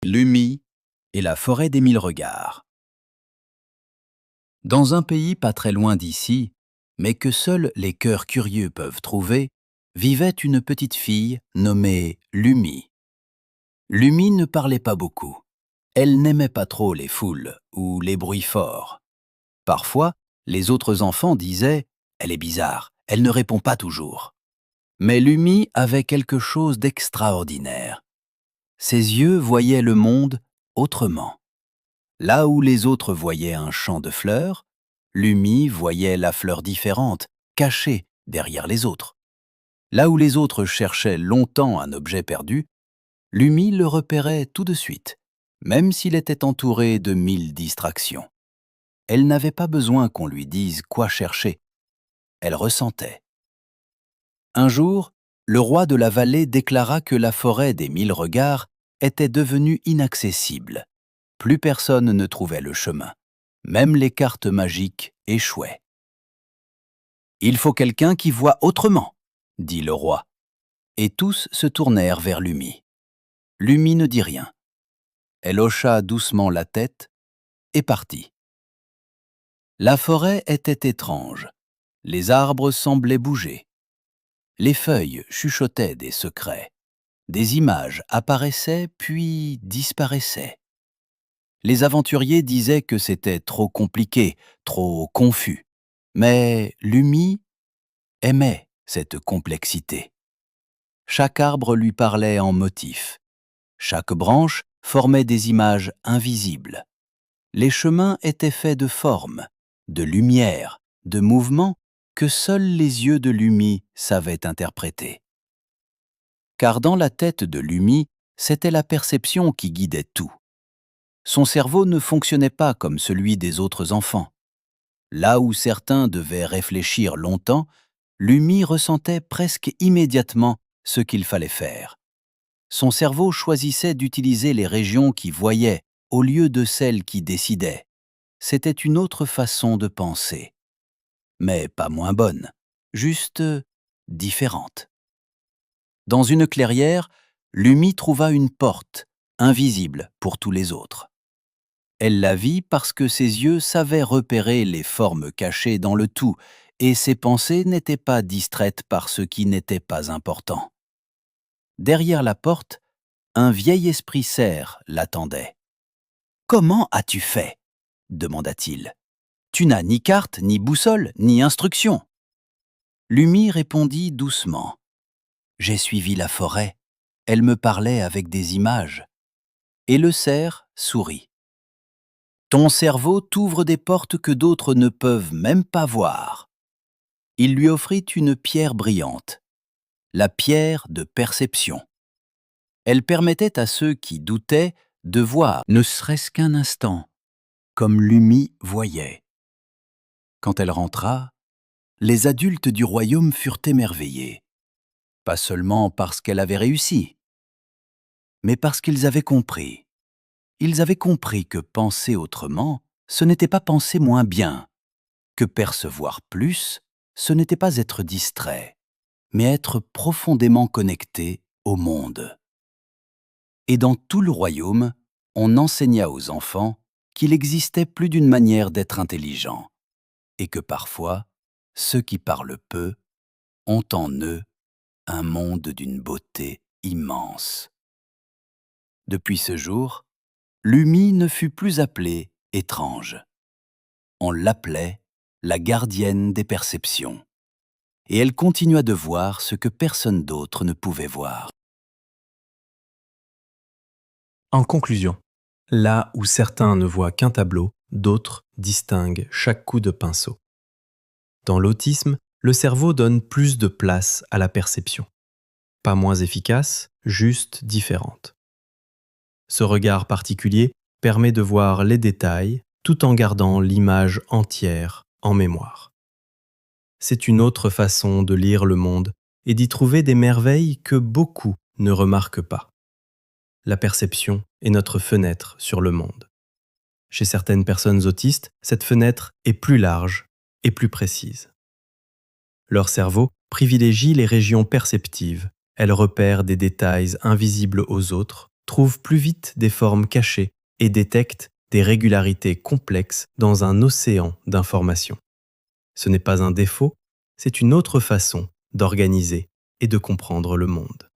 Lumi et la forêt des 1000 regards. Dans un pays pas très loin d'ici, mais que seuls les cœurs curieux peuvent trouver, vivait une petite fille nommée Lumi. Lumi ne parlait pas beaucoup. Elle n'aimait pas trop les foules ou les bruits forts. Parfois, les autres enfants disaient « Elle est bizarre, elle ne répond pas toujours ». Mais Lumi avait quelque chose d'extraordinaire. Ses yeux voyaient le monde autrement. Là où les autres voyaient un champ de fleurs, Lumi voyait la fleur différente, cachée derrière les autres. Là où les autres cherchaient longtemps un objet perdu, Lumi le repérait tout de suite, même s'il était entouré de 1000 distractions. Elle n'avait pas besoin qu'on lui dise quoi chercher. Elle ressentait. Un jour, le roi de la vallée déclara que la forêt des 1000 regards était devenue inaccessible. Plus personne ne trouvait le chemin. Même les cartes magiques échouaient. « Il faut quelqu'un qui voit autrement », dit le roi. Et tous se tournèrent vers Lumi. Lumi ne dit rien. Elle hocha doucement la tête et partit. La forêt était étrange. Les arbres semblaient bouger. Les feuilles chuchotaient des secrets. Des images apparaissaient puis disparaissaient. Les aventuriers disaient que c'était trop compliqué, trop confus. Mais Lumi aimait cette complexité. Chaque arbre lui parlait en motifs. Chaque branche formait des images invisibles. Les chemins étaient faits de formes, de lumière, de mouvements que seuls les yeux de Lumi savaient interpréter. Car dans la tête de Lumi, c'était la perception qui guidait tout. Son cerveau ne fonctionnait pas comme celui des autres enfants. Là où certains devaient réfléchir longtemps, Lumi ressentait presque immédiatement ce qu'il fallait faire. Son cerveau choisissait d'utiliser les régions qui voyaient au lieu de celles qui décidaient. C'était une autre façon de penser. Mais pas moins bonne, juste différente. Dans une clairière, Lumi trouva une porte, invisible pour tous les autres. Elle la vit parce que ses yeux savaient repérer les formes cachées dans le tout, et ses pensées n'étaient pas distraites par ce qui n'était pas important. Derrière la porte, un vieil esprit cerf l'attendait. « Comment as-tu fait » demanda-t-il. « Tu n'as ni carte, ni boussole, ni instruction. » Lumi répondit doucement. « J'ai suivi la forêt. Elle me parlait avec des images. » Et le cerf sourit. Ton cerveau t'ouvre des portes que d'autres ne peuvent même pas voir. Il lui offrit une pierre brillante, la pierre de perception. Elle permettait à ceux qui doutaient de voir, ne serait-ce qu'un instant, comme Lumi voyait. Quand elle rentra, les adultes du royaume furent émerveillés, pas seulement parce qu'elle avait réussi, mais parce qu'ils avaient compris. Ils avaient compris que penser autrement, ce n'était pas penser moins bien, que percevoir plus, ce n'était pas être distrait, mais être profondément connecté au monde. Et dans tout le royaume, on enseigna aux enfants qu'il existait plus d'une manière d'être intelligent, et que parfois, ceux qui parlent peu ont en eux un monde d'une beauté immense. Depuis ce jour, Lumi ne fut plus appelée étrange. On l'appelait la gardienne des perceptions. Et elle continua de voir ce que personne d'autre ne pouvait voir. En conclusion, là où certains ne voient qu'un tableau, d'autres distinguent chaque coup de pinceau. Dans l'autisme, le cerveau donne plus de place à la perception. Pas moins efficace, juste différente. Ce regard particulier permet de voir les détails tout en gardant l'image entière en mémoire. C'est une autre façon de lire le monde et d'y trouver des merveilles que beaucoup ne remarquent pas. La perception est notre fenêtre sur le monde. Chez certaines personnes autistes, cette fenêtre est plus large et plus précise. Leur cerveau privilégie les régions perceptives. Elles repèrent des détails invisibles aux autres trouve plus vite des formes cachées et détecte des régularités complexes dans un océan d'informations. Ce n'est pas un défaut, c'est une autre façon d'organiser et de comprendre le monde.